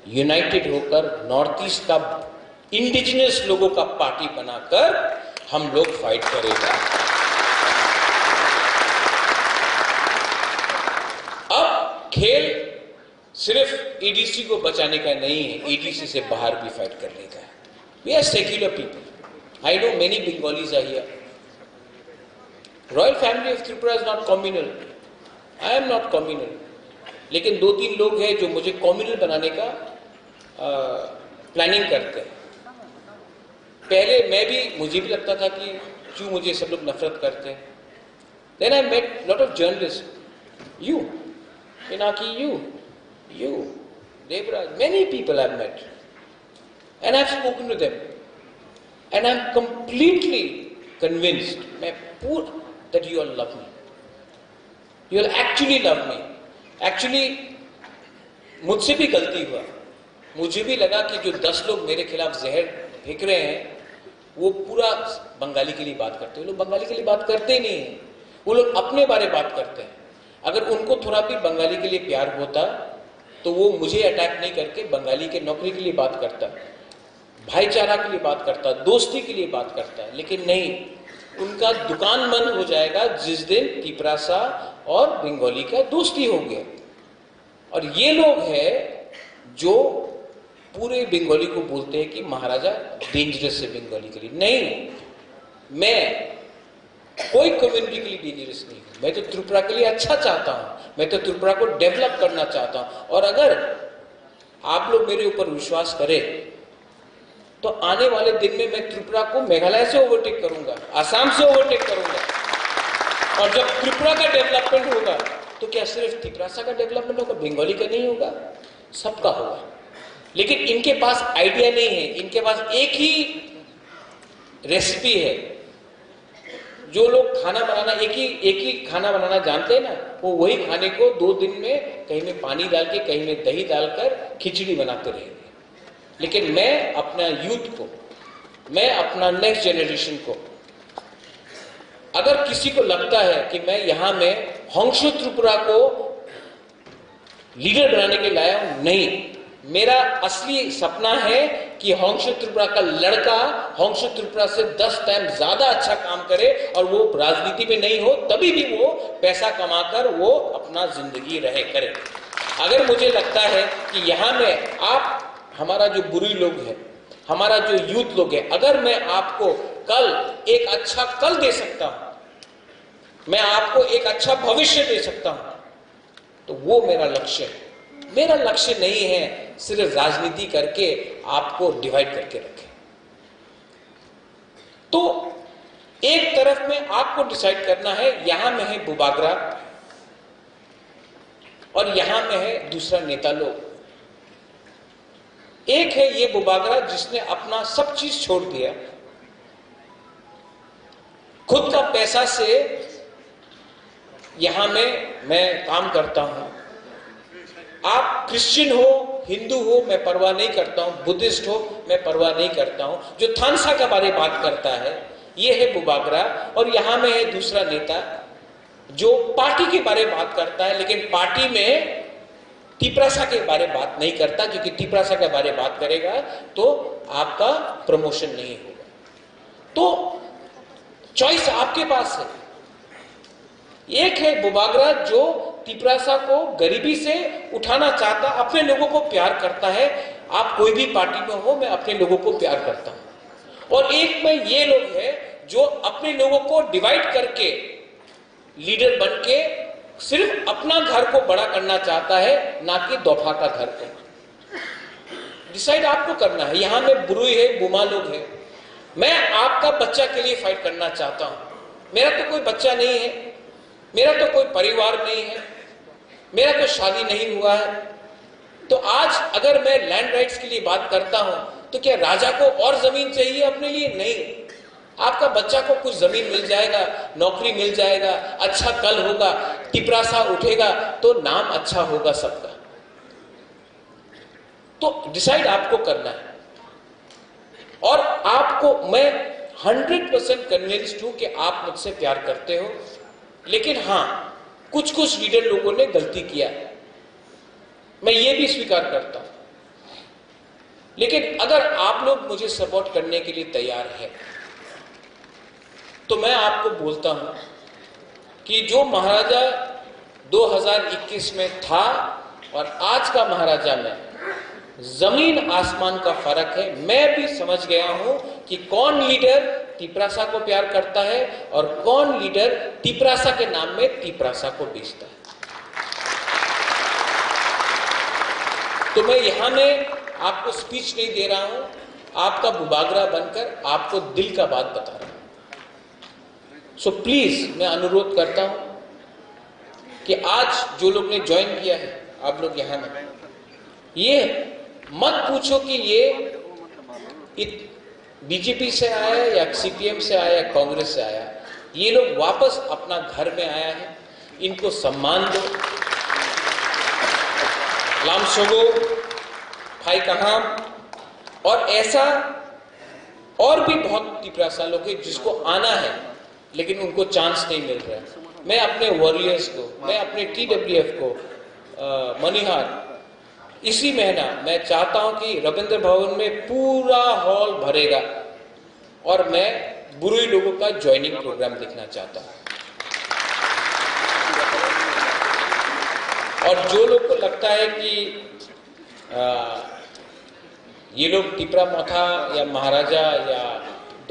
Speaker 3: यूनाइटेड होकर नॉर्थ ईस्ट का इंडिजिनस लोगों का पार्टी बनाकर हम लोग फाइट करेगा। अब खेल सिर्फ EDC को बचाने का नहीं है, EDC से बाहर भी फाइट करने का है। We are secular people, I know many Bengalis are here. Royal family of Tripura is not communal, I am not communal, लेकिन 2-3 लोग हैं जो मुझे कम्युनल बनाने का प्लानिंग करते हैं। पहले मुझे भी लगता था कि क्यों मुझे सब लोग नफरत करते हैं। Then I met lot of journalist, you Pinaki, you Devraj, many people I've met and I've spoken to them and I'm completely convinced that you all love me, you all actually love me। Actually मुझसे भी गलती हुआ, मुझे भी लगा कि जो 10 लोग मेरे खिलाफ जहर फेंक रहे हैं वो पूरा बंगाली के लिए बात करते हैं। वो लोग बंगाली के लिए बात करते ही नहीं है, वो लोग अपने बारे बात करते हैं। अगर उनको थोड़ा भी बंगाली के लिए प्यार होता तो वो मुझे अटैक नहीं करके बंगाली के नौकरी के लिए बात करता, भाईचारा के लिए बात करता, दोस्ती के लिए बात करता। लेकिन नहीं, उनका दुकान बंद हो जाएगा जिस दिन तिपरासा और बंगाली का दोस्ती हो गया। और ये लोग हैं जो पूरे बंगाली को बोलते हैं कि महाराजा डेंजरस है बंगाली के लिए। नहीं, मैं कोई कम्युनिटी के लिए डेंजरस नहीं हूं, मैं तो त्रिपुरा के लिए अच्छा चाहता हूं, मैं तो त्रिपुरा को डेवलप करना चाहता हूं। और अगर आप लोग मेरे ऊपर विश्वास करें तो आने वाले दिन में मैं त्रिपुरा को मेघालय से ओवरटेक करूंगा, आसाम से ओवरटेक करूंगा। और जब त्रिपुरा का डेवलपमेंट होगा तो क्या सिर्फ तिपरासा का डेवलपमेंट होगा, बंगाली का नहीं होगा, सबका होगा। लेकिन इनके पास आइडिया नहीं है, इनके पास एक ही रेसिपी है। जो लोग खाना बनाना एक ही खाना बनाना जानते हैं ना, वो वही खाने को 2 दिन में कहीं में पानी डाल के कहीं में दही डालकर खिचड़ी बनाते रहेंगे। लेकिन मैं अपना यूथ को, मैं अपना नेक्स्ट जनरेशन को, अगर किसी को लगता है कि मैं यहां में होंशु त्रिपुरा को लीडर बनाने के लिए लाया हूं, नहीं, मेरा असली सपना है कि होंशु त्रिपुरा का लड़का होंशु त्रिपुरा से 10 टाइम ज्यादा अच्छा काम करे और वो राजनीति में नहीं हो, तभी भी वो पैसा कमाकर वो अपना जिंदगी रहे करे। अगर मुझे लगता है कि यहां में आप, हमारा जो बुरी लोग हैं, हमारा जो यूथ लोग हैं, अगर मैं आपको कल एक अच्छा कल दे सकता हूं, मैं आपको एक अच्छा भविष्य दे सकता हूं, तो वो मेरा लक्ष्य है। मेरा लक्ष्य नहीं है सिर्फ राजनीति करके आपको डिवाइड करके रखें। तो एक तरफ में आपको डिसाइड करना है, यहां में है बुबागरा और यहां में है दूसरा नेता लोग। एक है ये बुबागरा जिसने अपना सब चीज छोड़ दिया, खुद का पैसा से यहां में मैं काम करता हूं। आप क्रिश्चियन हो, हिंदू हो, मैं परवाह नहीं करता हूं, बुद्धिस्ट हो, मैं परवाह नहीं करता हूं। जो थानसा के बारे में बात करता है ये है बुबागरा, और यहां में है दूसरा नेता जो पार्टी के बारे में बात करता है, लेकिन पार्टी में टिपरासा के बारे में बात नहीं करता, क्योंकि टिपरासा के बारे में बात करेगा तो आपका प्रमोशन नहीं होगा। तो चॉइस आपके पास है। एक है बुबागरा जो टिपरासा को गरीबी से उठाना चाहता, अपने लोगों को प्यार करता है। आप कोई भी पार्टी में हो, मैं अपने लोगों को प्यार करता हूं। और एक में ये लोग है जो अपने लोगों को डिवाइड करके लीडर बन के सिर्फ अपना घर को बड़ा करना चाहता है, ना कि दोफा का घर को। डिसाइड आपको करना है। यहां में बुरुई है, बुमा लोग है। मैं आपका बच्चा के लिए फाइट करना चाहता हूं। मेरा तो कोई बच्चा नहीं है, मेरा तो कोई परिवार नहीं है, मेरा तो शादी नहीं हुआ है। तो आज अगर मैं लैंड राइट्स के लिए बात करता हूं तो क्या राजा को और जमीन चाहिए अपने लिए? नहीं। आपका बच्चा को कुछ जमीन मिल जाएगा, नौकरी मिल जाएगा, अच्छा कल होगा, टिपरासा उठेगा तो नाम अच्छा होगा सबका। तो डिसाइड आपको करना है। और आपको मैं 100% कन्विंस्ड हूं कि आप मुझसे प्यार करते हो, लेकिन हां कुछ कुछ लीडर लोगों ने गलती किया, मैं ये भी स्वीकार करता हूं। लेकिन अगर आप लोग मुझे सपोर्ट करने के लिए तैयार हैं तो मैं आपको बोलता हूं कि जो महाराजा 2021 में था और आज का महाराजा में जमीन आसमान का फर्क है। मैं भी समझ गया हूं कि कौन लीडर टिपरासा को प्यार करता है और कौन लीडर टिपरासा के नाम में टिपरासा को बेचता है। तो मैं यहां में आपको स्पीच नहीं दे रहा हूं, आपका बुबागरा बनकर आपको दिल का बात बता रहा हूं। सो प्लीज मैं अनुरोध करता हूं कि आज जो लोग ने ज्वाइन किया है, आप लोग यहां में ये मत पूछो कि ये बीजेपी से आया या सीपीएम से आया या कांग्रेस से आया। ये लोग वापस अपना घर में आया है, इनको सम्मान दो। लामसोगो, भाई कहाम और ऐसा और भी बहुत टिपरासा लोग हैं जिसको आना है लेकिन उनको चांस नहीं मिल रहा है। मैं अपने वॉरियर्स को, मैं अपने टीडब्ल्यूएफ को, मनिहार, इसी महीना मैं चाहता हूं कि रविंद्र भवन में पूरा हॉल भरेगा और मैं बुरुई लोगों का ज्वाइनिंग प्रोग्राम देखना चाहता हूं। और जो लोग को लगता है कि ये लोग टिपरा मोथा या महाराजा या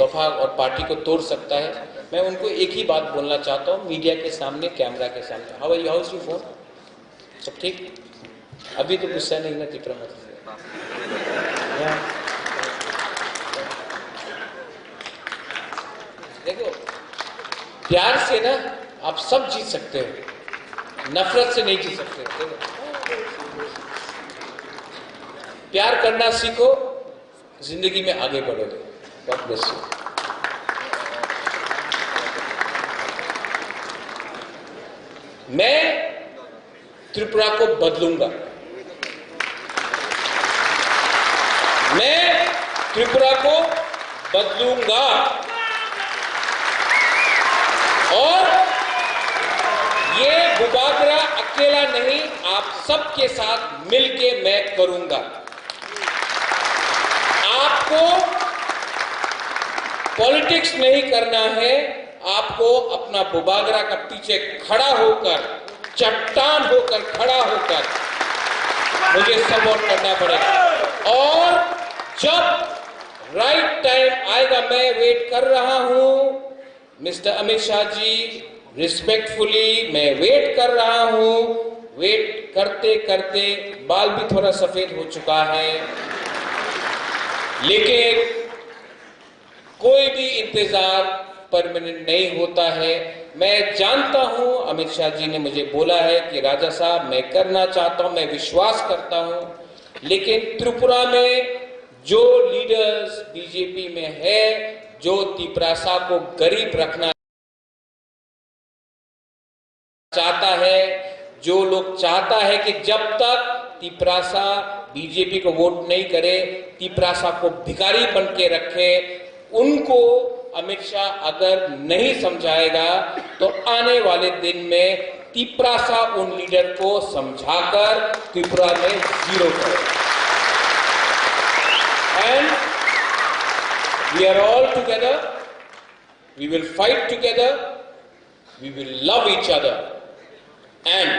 Speaker 3: दफा और पार्टी को तोड़ सकता है, मैं उनको एक ही बात बोलना चाहता हूं मीडिया के सामने, कैमरा के सामने। How are you, how is your phone? सब ठीक? अभी तो गुस्सा नहीं ना टिपरा मोथा से? देखो, प्यार से ना आप सब जीत सकते हो, नफरत से नहीं जीत सकते। देखो, प्यार करना सीखो, जिंदगी में आगे बढ़ोगे। God bless you. मैं त्रिपुरा को बदलूंगा, मैं त्रिपुरा को बदलूंगा और ये बुबागरा अकेला नहीं, आप सबके साथ मिलके मैं करूंगा। आपको पॉलिटिक्स नहीं करना है, आपको अपना बुबागरा का पीछे खड़ा होकर, चट्टान होकर खड़ा होकर मुझे सपोर्ट करना पड़ेगा। और जब राइट टाइम आएगा, मैं वेट कर रहा हूं मिस्टर अमित शाह जी, रिस्पेक्टफुली मैं वेट कर रहा हूं। वेट करते करते बाल भी थोड़ा सफेद हो चुका है, लेकिन कोई भी इंतजार परमानेंट नहीं होता है। मैं जानता हूं, अमित शाह जी ने मुझे बोला है कि राजा साहब मैं करना चाहता हूं, मैं विश्वास करता हूं, लेकिन त्रिपुरा में जो लीडर्स बीजेपी में है, जो तिपरासा को गरीब रखना चाहता है, जो लोग चाहता है कि जब तक तिपरासा बीजेपी को वोट नहीं करे, तिपरासा को भिखारी बन के रखे, उनको अमित शाह अगर नहीं समझाएगा तो आने वाले दिन में तिपरासा उन लीडर को समझाकर त्रिपुरा में जीरो करेगा। And we are all together, we will fight together, we will love each other. And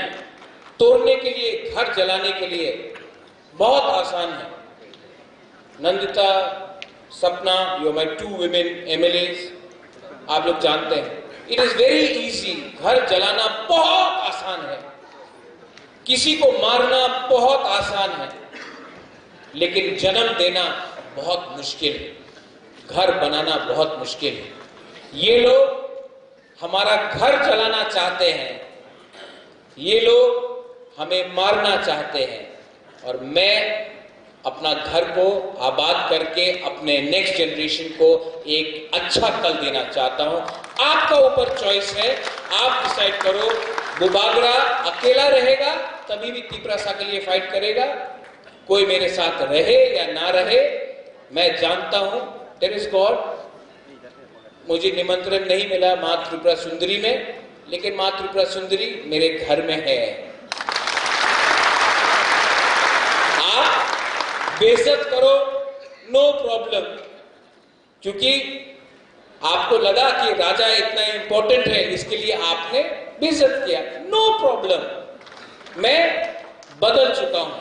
Speaker 3: तोड़ने के लिए, घर जलाने के लिए बहुत आसान है। Nandita, Sapna, you are my 2 women MLAs, आप लोग जानते हैं, इट इज वेरी इजी। घर जलाना बहुत आसान है, किसी को मारना बहुत आसान है, लेकिन जन्म देना बहुत मुश्किल है, घर बनाना बहुत मुश्किल है। ये लोग हमारा घर जलाना चाहते हैं, ये लोग हमें मारना चाहते हैं, और मैं अपना घर को आबाद करके अपने नेक्स्ट जनरेशन को एक अच्छा कल देना चाहता हूं। आपका ऊपर चॉइस है, आप डिसाइड करो। बुबागरा अकेला रहेगा तभी भी तिपरासा के लिए फाइट करेगा, कोई मेरे साथ रहे या ना रहे, मैं जानता हूं देयर इज गॉड। मुझे निमंत्रण नहीं मिला मां त्रिपुरा सुंदरी में, लेकिन मां त्रिपुरा सुंदरी मेरे घर में है। आप बेइज्जत करो, नो प्रॉब्लम, क्योंकि आपको लगा कि राजा इतना इंपॉर्टेंट है, इसके लिए आपने बेइज्जत किया, नो प्रॉब्लम। मैं बदल चुका हूं।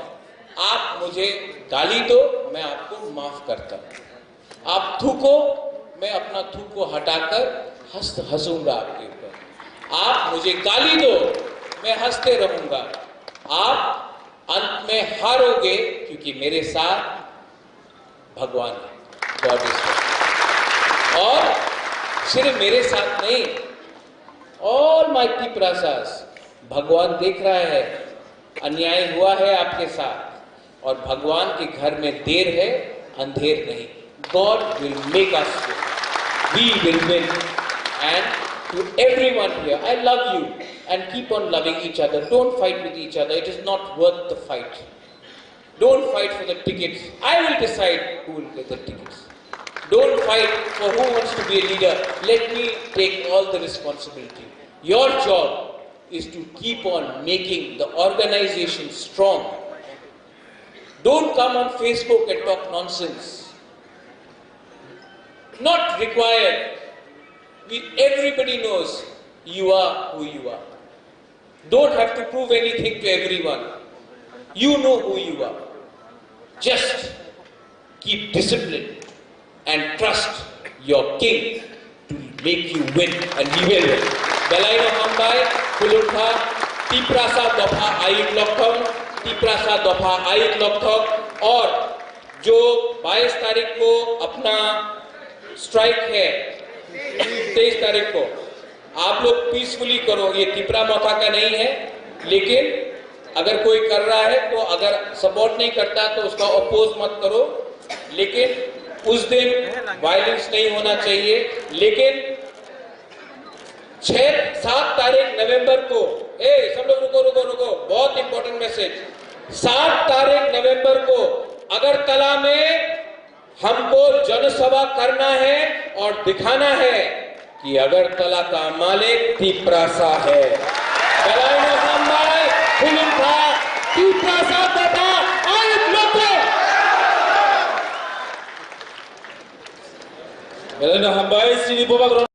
Speaker 3: आप मुझे गाली दो, मैं आपको माफ करता हूं। आप थूको, मैं अपना थूको हटाकर हंसूंगा आपके ऊपर। आप मुझे गाली दो, मैं हंसते रहूंगा। आप अंत में हारोगे, क्योंकि मेरे साथ भगवान है, गॉड इज। और सिर्फ मेरे साथ नहीं, ऑल माय तिपरासास, भगवान देख रहा है अन्याय हुआ है आपके साथ, और भगवान के घर में देर है, अंधेर नहीं। God will make us, we will win. And to everyone here, I love you, and keep on loving each other. Don't fight with each other, it is not worth the fight. Don't fight for the tickets, I will decide who will get the tickets. Don't fight for who wants to be a leader, let me take all the responsibility. Your job is to keep on making the organization strong. Don't come on Facebook and talk nonsense. Not required. Everybody knows you are who you are. Don't have to prove anything to everyone. You know who you are. Just keep discipline and trust your king to make you win, and he will win. Belaino Hambai, Kulurtha, Tiprasa Dopha Ayik Lokthong, Tiprasa Dopha Ayik Lokthong, और जो 22 तारीख को अपना स्ट्राइक है, 23 तारीख को आप लोग पीसफुली करो। ये तिपरा मौका का नहीं है, लेकिन अगर कोई कर रहा है तो अगर सपोर्ट नहीं करता तो उसका अपोज मत करो, लेकिन उस दिन वायलेंस नहीं होना चाहिए। लेकिन 7 तारीख नवंबर को, सब लोग रुको रुको रुको, बहुत इंपॉर्टेंट मैसेज। 7 तारीख नवंबर को अगरतला में हमको जनसभा करना है और दिखाना है कि अगरतला का मालिक तिपरासा है। बलाइनो हम्बाई, खुलुम्फा, तिपरासा तथा आयुध लोको। बलाइनो हम्बाई, श्री बुबाग्रा।